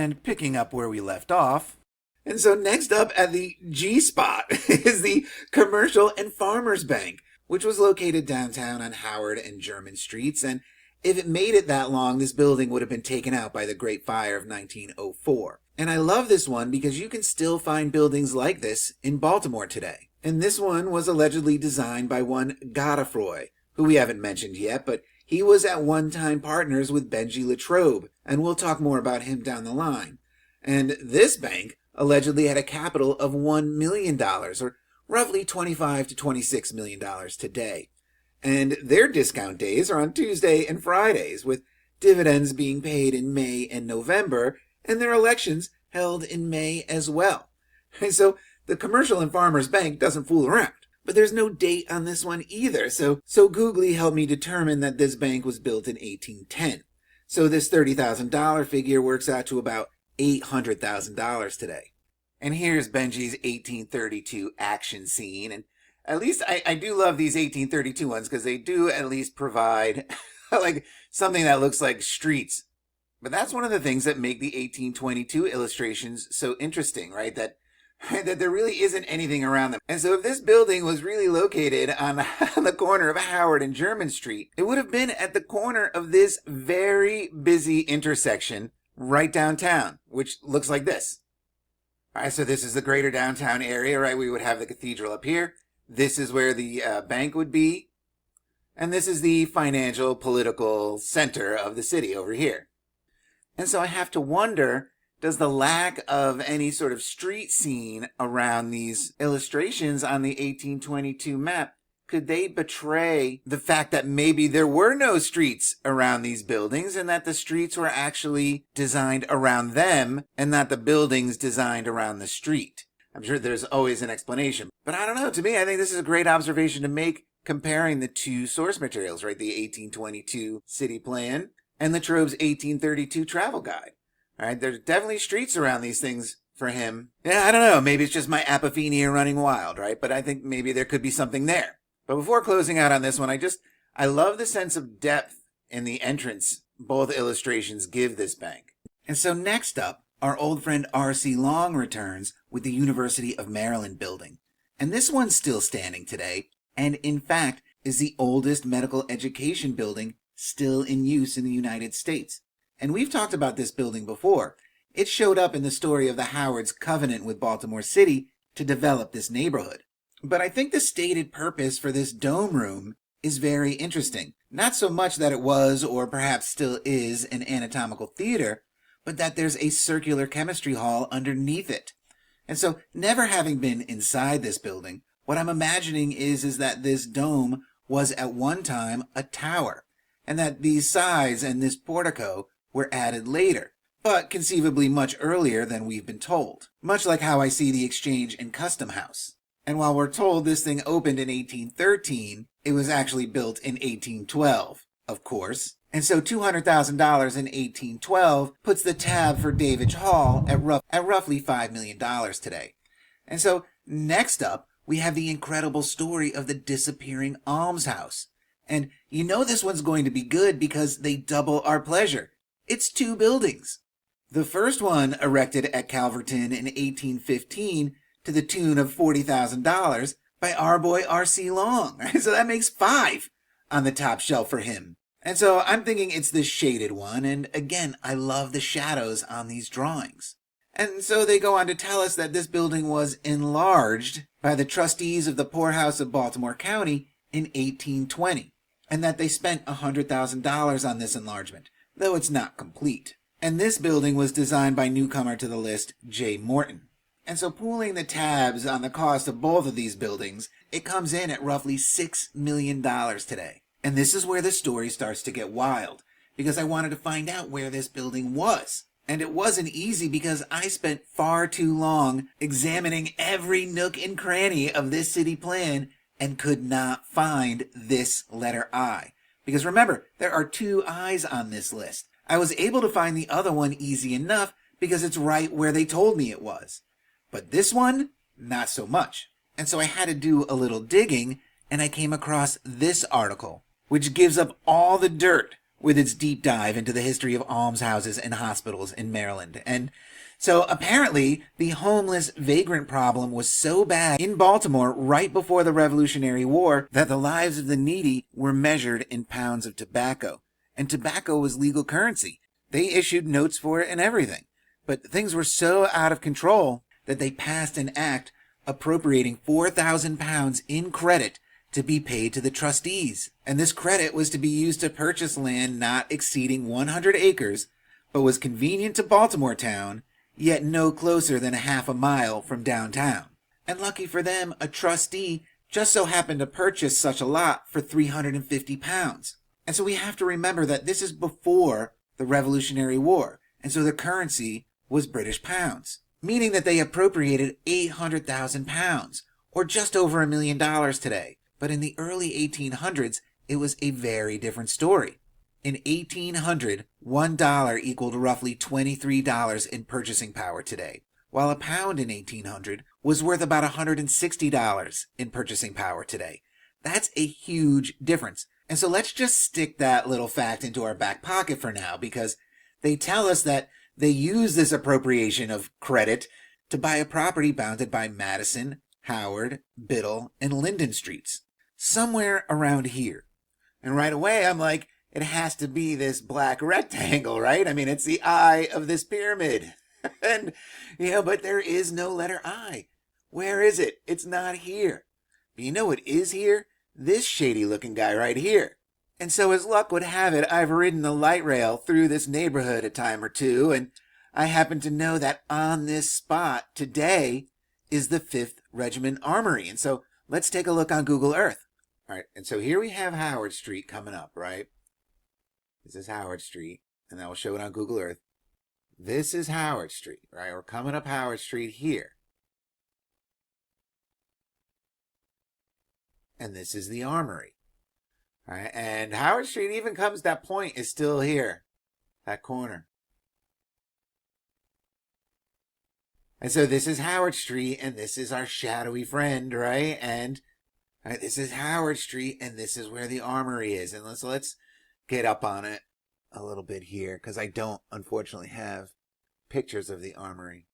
and picking up where we left off. And so next up at the G spot is the Commercial and Farmers Bank, which was located downtown on Howard and German streets. And if it made it that long, this building would have been taken out by the Great Fire of 1904. And I love this one because you can still find buildings like this in Baltimore today. And this one was allegedly designed by one Godefroy, who we haven't mentioned yet, but he was at one time partners with Benji Latrobe, and we'll talk more about him down the line. And this bank allegedly had a capital of $1 million, or roughly $25 to $26 million today. And their discount days are on Tuesday and Fridays, with dividends being paid in May and November, and their elections held in May as well. And so the Commercial and Farmers Bank doesn't fool around. But there's no date on this one either, so Googly helped me determine that this bank was built in 1810. So this $30,000 figure works out to about $800,000 today. And here's Benji's 1832 action scene, and at least I do love these 1832 ones because they do at least provide like something that looks like streets. But that's one of the things that make the 1822 illustrations so interesting, right? That there really isn't anything around them. And so if this building was really located on the corner of Howard and German Street, it would have been at the corner of this very busy intersection right downtown, which looks like this. All right, so this is the greater downtown area, right? We would have the cathedral up here. This is where the bank would be. And this is the financial, political center of the city over here. And so I have to wonder, does the lack of any sort of street scene around these illustrations on the 1822 map, could they betray the fact that maybe there were no streets around these buildings and that the streets were actually designed around them and not the buildings designed around the street? I'm sure there's always an explanation, but I don't know. To me, I think this is a great observation to make comparing the two source materials, right? The 1822 city plan and Latrobe's 1832 travel guide. All right, there's definitely streets around these things for him. Yeah, I don't know. Maybe it's just my apophenia running wild, right? But I think maybe there could be something there. But before closing out on this one, I love the sense of depth in the entrance both illustrations give this bank. And so next up, our old friend R.C. Long returns with the University of Maryland building. And this one's still standing today, and in fact is the oldest medical education building still in use in the United States. And we've talked about this building before. It showed up in the story of the Howards' covenant with Baltimore City to develop this neighborhood. But I think the stated purpose for this dome room is very interesting. Not so much that it was, or perhaps still is, an anatomical theater, but that there's a circular chemistry hall underneath it. And so, never having been inside this building, what I'm imagining is that this dome was at one time a tower, and that these sides and this portico were added later, but conceivably much earlier than we've been told. Much like how I see the Exchange and Custom House. And while we're told this thing opened in 1813, it was actually built in 1812, of course. And so $200,000 in 1812 puts the tab for Davidge Hall at roughly $5 million today. And so next up, we have the incredible story of the disappearing almshouse. And you know this one's going to be good because they double our pleasure. It's two buildings. The first one erected at Calverton in 1815 to the tune of $40,000 by our boy R.C. Long. So that makes 5 on the top shelf for him. And so I'm thinking it's this shaded one, and again, I love the shadows on these drawings. And so they go on to tell us that this building was enlarged by the trustees of the Poorhouse of Baltimore County in 1820, and that they spent $100,000 on this enlargement, though it's not complete. And this building was designed by newcomer to the list, J. Morton. And so pooling the tabs on the cost of both of these buildings, it comes in at roughly $6 million today. And this is where the story starts to get wild, because I wanted to find out where this building was. And it wasn't easy because I spent far too long examining every nook and cranny of this city plan and could not find this letter I. Because remember, there are 2 I's on this list. I was able to find the other one easy enough because it's right where they told me it was. But this one, not so much. And so I had to do a little digging, and I came across this article, which gives up all the dirt with its deep dive into the history of almshouses and hospitals in Maryland. And so apparently, the homeless vagrant problem was so bad in Baltimore right before the Revolutionary War that the lives of the needy were measured in pounds of tobacco. And tobacco was legal currency. They issued notes for it and everything. But things were so out of control that they passed an act appropriating 4,000 pounds in credit to be paid to the trustees. And this credit was to be used to purchase land not exceeding 100 acres, but was convenient to Baltimore town, yet no closer than a half a mile from downtown. And lucky for them, a trustee just so happened to purchase such a lot for 350 pounds. And so we have to remember that this is before the Revolutionary War, and so the currency was British pounds, meaning that they appropriated 800,000 pounds, or just over $1 million today. But in the early 1800s, it was a very different story. In 1800, $1 equaled roughly $23 in purchasing power today, while a pound in 1800 was worth about $160 in purchasing power today. That's a huge difference. And so let's just stick that little fact into our back pocket for now, because they tell us that they use this appropriation of credit to buy a property bounded by Madison, Howard, Biddle, and Linden Streets, somewhere around here. And right away, I'm like, it has to be this black rectangle, right? I mean, it's the eye of this pyramid. And, but there is no letter I. Where is it? It's not here. But you know what is here? This shady looking guy right here. And so as luck would have it, I've ridden the light rail through this neighborhood a time or two, and I happen to know that on this spot today is the 5th Regiment Armory. And so let's take a look on Google Earth. All right, and so here we have Howard Street coming up, right? This is Howard Street, and I will show it on Google Earth. This is Howard Street, right? We're coming up Howard Street here. And this is the Armory. All right, and Howard Street even comes, that point is still here, that corner. And so this is Howard Street, and this is our shadowy friend, right? And this is Howard Street, and this is where the Armory is. And let's get up on it a little bit here, because I don't, unfortunately, have pictures of the Armory.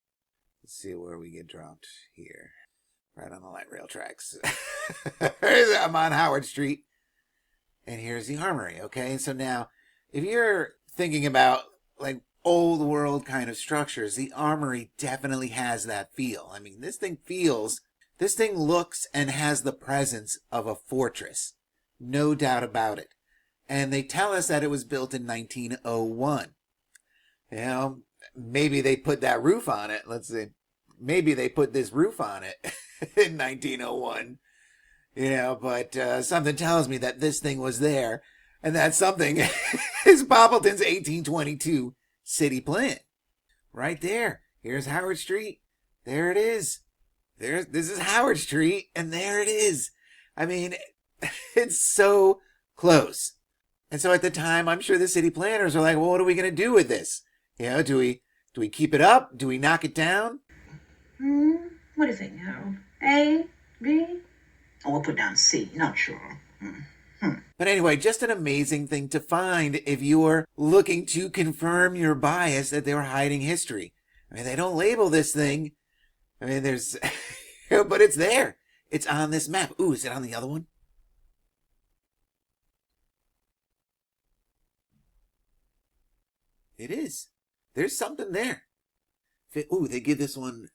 Let's see where we get dropped here. Right on the light rail tracks. I'm on Howard Street, and here's the Armory, okay? So now, if you're thinking about, like, old world kind of structures, the Armory definitely has that feel. I mean, this thing looks and has the presence of a fortress. No doubt about it. And they tell us that it was built in 1901. Maybe they put that roof on it. Let's see. Maybe they put this roof on it in 1901. But something tells me that this thing was there. And that something is Poppleton's 1822 city plan. Right there. Here's Howard Street. There it is. This is Howard Street, and there it is. I mean, it's so close. And so at the time, I'm sure the city planners are like, well, what are we going to do with this? Do we keep it up? Do we knock it down? What do you think, Harold? A, B? Oh, we'll put down C. Not sure. But anyway, just an amazing thing to find if you're looking to confirm your bias that they were hiding history. I mean, they don't label this thing. I mean, there's... but it's there. It's on this map. Ooh, is it on the other one? It is. There's something there. Ooh, they give this one...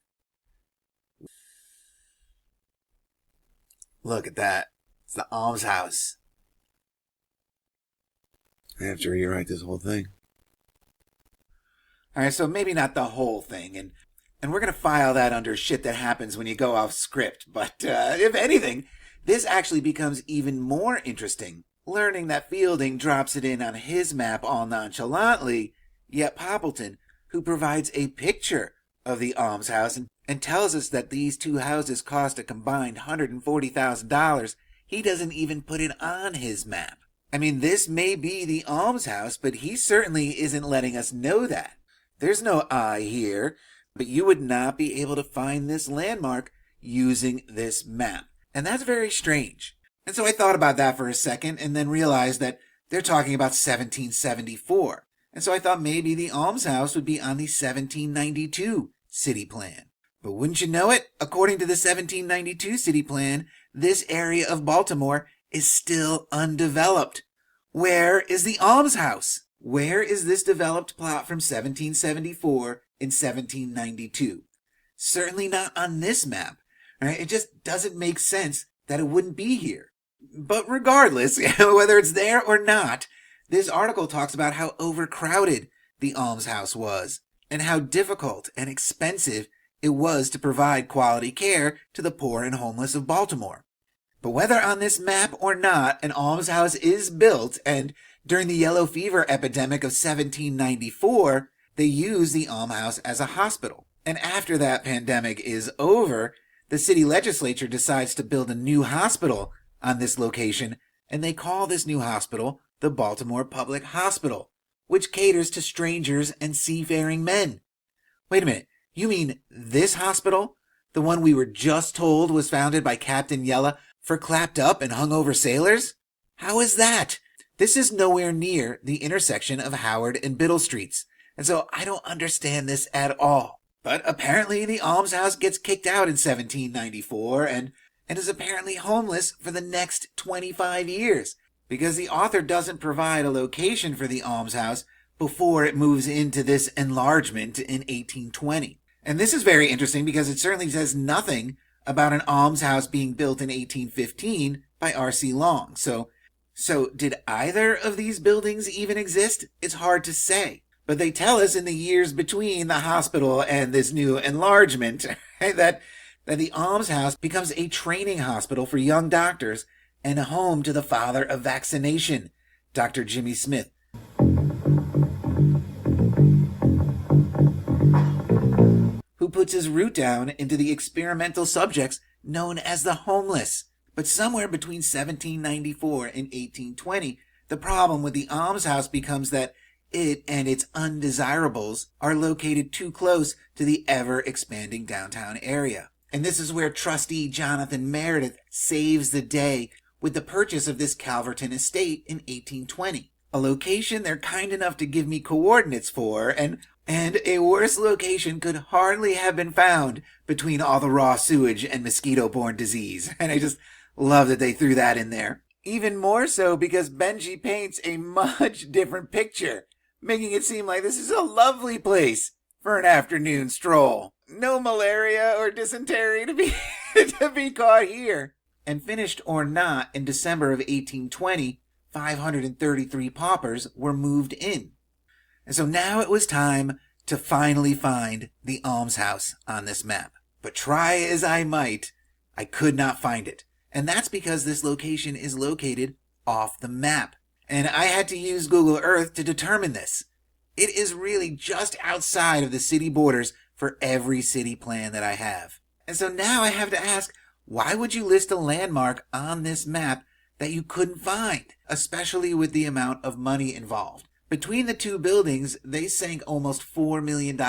Look at that. It's the almshouse. I have to rewrite this whole thing. All right, so maybe not the whole thing, and we're going to file that under shit that happens when you go off script. But if anything, this actually becomes even more interesting, learning that Fielding drops it in on his map all nonchalantly, yet Poppleton, who provides a picture of the almshouse and tells us that these two houses cost a combined $140,000, he doesn't even put it on his map. I mean, this may be the almshouse, but he certainly isn't letting us know that. There's no I here, but you would not be able to find this landmark using this map. And that's very strange. And so I thought about that for a second and then realized that They're talking about 1774. And so I thought maybe the almshouse would be on the 1792 city plan. But wouldn't you know it, according to the 1792 city plan, this area of Baltimore is still undeveloped. Where is the almshouse? Where is this developed plot from 1774 in 1792? Certainly not on this map, right? It just doesn't make sense that it wouldn't be here. But regardless, whether it's there or not, this article talks about how overcrowded the almshouse was and how difficult and expensive it was to provide quality care to the poor and homeless of Baltimore. But whether on this map or not, an almshouse is built, and during the yellow fever epidemic of 1794, they used the almshouse as a hospital. And after that pandemic is over, the city legislature decides to build a new hospital on this location, and they call this new hospital the Baltimore Public Hospital, which caters to strangers and seafaring men. Wait a minute, you mean this hospital? The one we were just told was founded by Captain Yella for clapped up and hungover sailors? How is that? This is nowhere near the intersection of Howard and Biddle Streets, and so I don't understand this at all. But apparently the almshouse gets kicked out in 1794 and is apparently homeless for the next 25 years, because the author doesn't provide a location for the almshouse before it moves into this enlargement in 1820. And this is very interesting because it certainly says nothing about an almshouse being built in 1815 by R.C. Long. So did either of these buildings even exist? It's hard to say. But they tell us in the years between the hospital and this new enlargement that the almshouse becomes a training hospital for young doctors and a home to the father of vaccination, Dr. Jimmy Smith, who puts his root down into the experimental subjects known as the homeless. But somewhere between 1794 and 1820, the problem with the almshouse becomes that it and its undesirables are located too close to the ever-expanding downtown area. And this is where trustee Jonathan Meredith saves the day with the purchase of this Calverton estate in 1820. A location they're kind enough to give me coordinates for, and a worse location could hardly have been found between all the raw sewage and mosquito-borne disease. And I just love that they threw that in there. Even more so because Benji paints a much different picture, making it seem like this is a lovely place for an afternoon stroll. No malaria or dysentery to be caught here. And finished or not, in December of 1820, 533 paupers were moved in. And so now it was time to finally find the almshouse on this map. But try as I might, I could not find it. And that's because this location is located off the map. And I had to use Google Earth to determine this. It is really just outside of the city borders for every city plan that I have. And so now I have to ask, why would you list a landmark on this map that you couldn't find, especially with the amount of money involved? Between the two buildings, they sank almost $4 million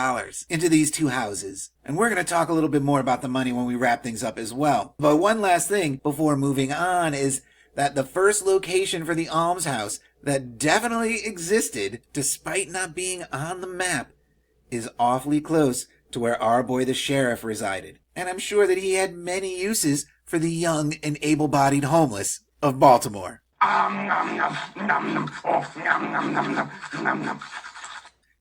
into these two houses. And we're going to talk a little bit more about the money when we wrap things up as well. But one last thing before moving on is that the first location for the almshouse that definitely existed, despite not being on the map, is awfully close to where our boy the sheriff resided. And I'm sure that he had many uses for the young and able-bodied homeless of Baltimore.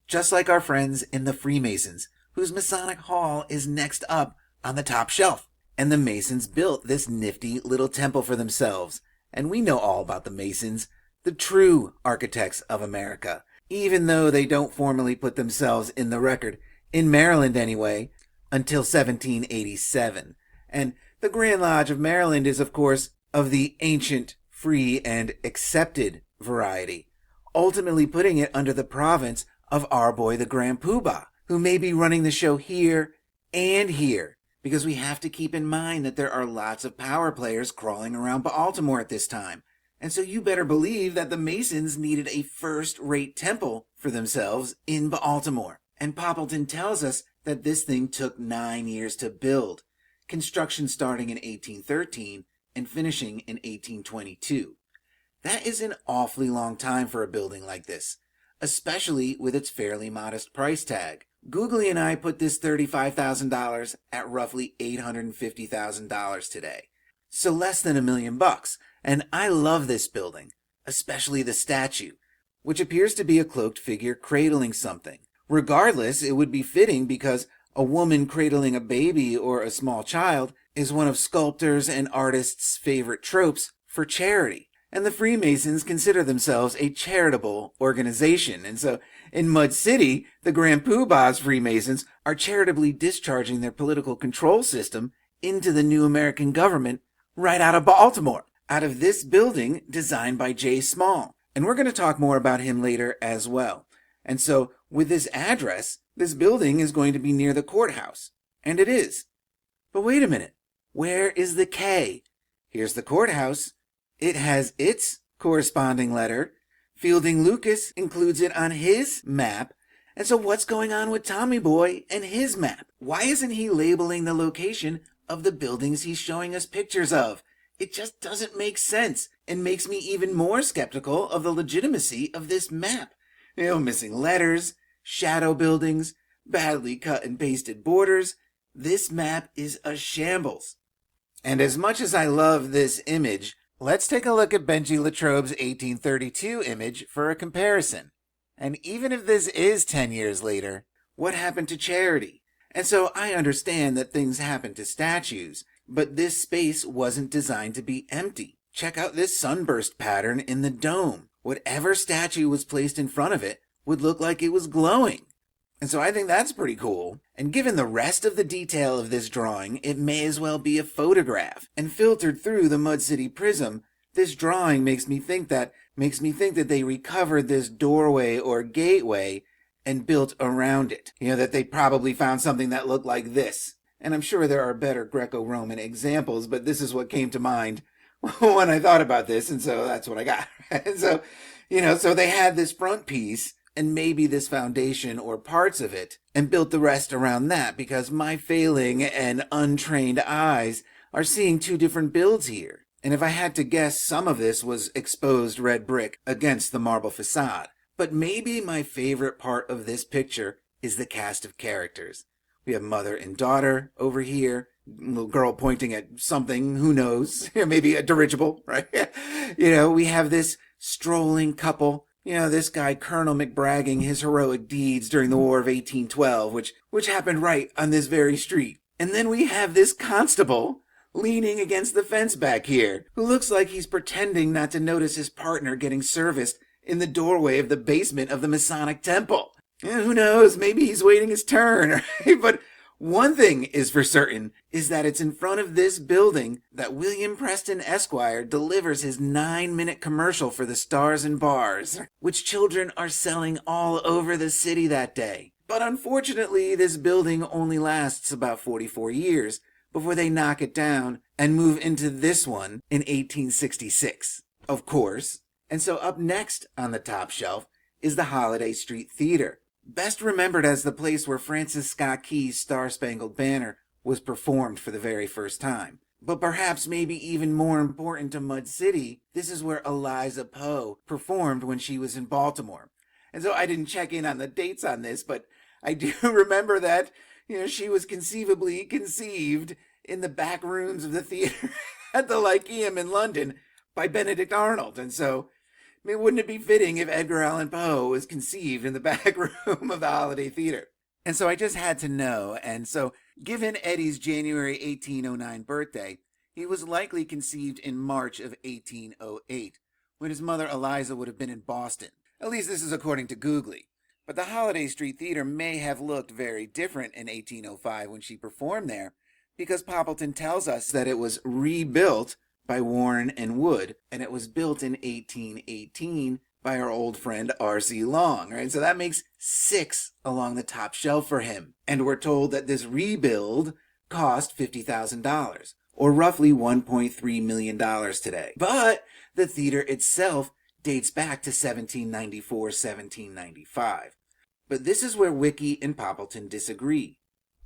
Just like our friends in the Freemasons, whose Masonic Hall is next up on the top shelf. And the Masons built this nifty little temple for themselves. And we know all about the Masons, the true architects of America, even though they don't formally put themselves in the record, in Maryland anyway, until 1787. And the Grand Lodge of Maryland is, of course, of the ancient, free, and accepted variety, ultimately putting it under the province of our boy the Grand Poobah, who may be running the show here and here, because we have to keep in mind that there are lots of power players crawling around Baltimore at this time. And so you better believe that the Masons needed a first-rate temple for themselves in Baltimore. And Poppleton tells us that this thing took 9 years to build, construction starting in 1813 and finishing in 1822. That is an awfully long time for a building like this, especially with its fairly modest price tag. Googly and I put this $35,000 at roughly $850,000 today. So less than $1 million. And I love this building, especially the statue, which appears to be a cloaked figure cradling something. Regardless, it would be fitting because a woman cradling a baby or a small child is one of sculptors and artists' favorite tropes for charity. And the Freemasons consider themselves a charitable organization. And so in Mud City, the Grand Poobah's Freemasons are charitably discharging their political control system into the new American government right out of Baltimore, out of this building designed by J. Small. And we're going to talk more about him later as well. And so with this address, this building is going to be near the courthouse. And it is. But wait a minute. Where is the K? Here's the courthouse. It has its corresponding letter. Fielding Lucas includes it on his map. And so what's going on with Tommy Boy and his map? Why isn't he labeling the location of the buildings he's showing us pictures of? It just doesn't make sense and makes me even more skeptical of the legitimacy of this map. Missing letters, shadow buildings, badly cut and pasted borders. This map is a shambles. And as much as I love this image, let's take a look at Benji Latrobe's 1832 image for a comparison. And even if this is 10 years later, what happened to charity? And so I understand that things happen to statues, but this space wasn't designed to be empty. Check out this sunburst pattern in the dome. Whatever statue was placed in front of it would look like it was glowing. And so I think that's pretty cool. And given the rest of the detail of this drawing, it may as well be a photograph. And filtered through the Mud City prism, this drawing makes me think that they recovered this doorway or gateway and built around it. That they probably found something that looked like this. And I'm sure there are better Greco-Roman examples, but this is what came to mind when I thought about this, and so that's what I got. And so, so they had this front piece, and maybe this foundation or parts of it, and built the rest around that, because my failing and untrained eyes are seeing two different builds here. And if I had to guess, some of this was exposed red brick against the marble facade. But maybe my favorite part of this picture is the cast of characters. We have mother and daughter over here, little girl pointing at something, who knows, maybe a dirigible, right? We have this strolling couple. This guy, Colonel McBragging his heroic deeds during the War of 1812, which happened right on this very street. And then we have this constable leaning against the fence back here, who looks like he's pretending not to notice his partner getting serviced in the doorway of the basement of the Masonic Temple. Who knows, maybe he's waiting his turn, right? But one thing is for certain, is that it's in front of this building that William Preston Esquire delivers his 9-minute commercial for the Stars and Bars, which children are selling all over the city that day. But unfortunately, this building only lasts about 44 years before they knock it down and move into this one in 1866, of course. And so up next on the top shelf is the Holiday Street Theater, best remembered as the place where Francis Scott Key's Star-Spangled Banner was performed for the very first time. But perhaps maybe even more important to Mud City, this is where Eliza Poe performed when she was in Baltimore. And so I didn't check in on the dates on this, but I do remember that, she was conceivably conceived in the back rooms of the theater at the Lyceum in London by Benedict Arnold. And so wouldn't it be fitting if Edgar Allan Poe was conceived in the back room of the Holiday Theater? And so I just had to know. And so given Eddie's January 1809 birthday, he was likely conceived in March of 1808, when his mother Eliza would have been in Boston. At least this is according to Googly. But the Holiday Street Theater may have looked very different in 1805 when she performed there, because Poppleton tells us that it was rebuilt by Warren and Wood, and it was built in 1818 by our old friend R.C. Long, right? So that makes 6 along the top shelf for him. And we're told that this rebuild cost $50,000, or roughly $1.3 million today. But the theater itself dates back to 1794-1795. But this is where Wiki and Poppleton disagree.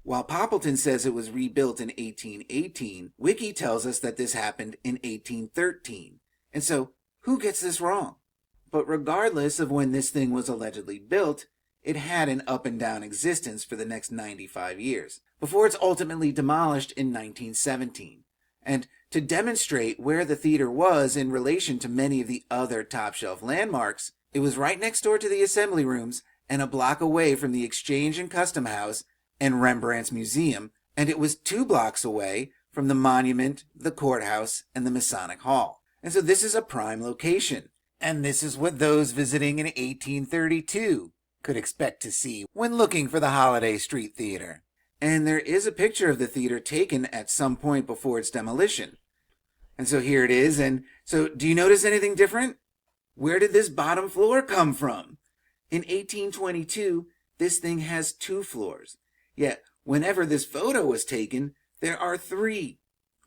While Poppleton says it was rebuilt in 1818, Wiki tells us that this happened in 1813. And so, Who gets this wrong? But regardless of when this thing was allegedly built, it had an up and down existence for the next 95 years, before it's ultimately demolished in 1917. And to demonstrate where the theater was in relation to many of the other top shelf landmarks, it was right next door to the assembly rooms and a block away from the Exchange and Custom House and Rembrandt's Museum, and it was 2 blocks away from the monument, the courthouse, and the Masonic Hall. And so this is a prime location. And this is what those visiting in 1832 could expect to see when looking for the Holiday Street Theater. And there is a picture of the theater taken at some point before its demolition. And so here it is. And so do you notice anything different? Where did this bottom floor come from? In 1822, this thing has 2 floors. Yet, whenever this photo was taken, there are 3.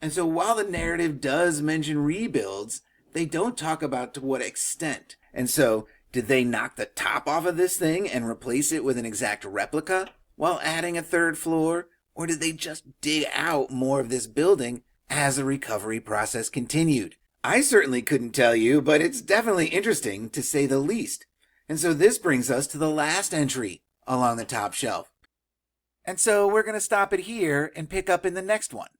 And so while the narrative does mention rebuilds, they don't talk about to what extent. And so, did they knock the top off of this thing and replace it with an exact replica while adding a 3rd floor? Or did they just dig out more of this building as the recovery process continued? I certainly couldn't tell you, but it's definitely interesting to say the least. And so this brings us to the last entry along the top shelf. And so we're going to stop it here and pick up in the next one.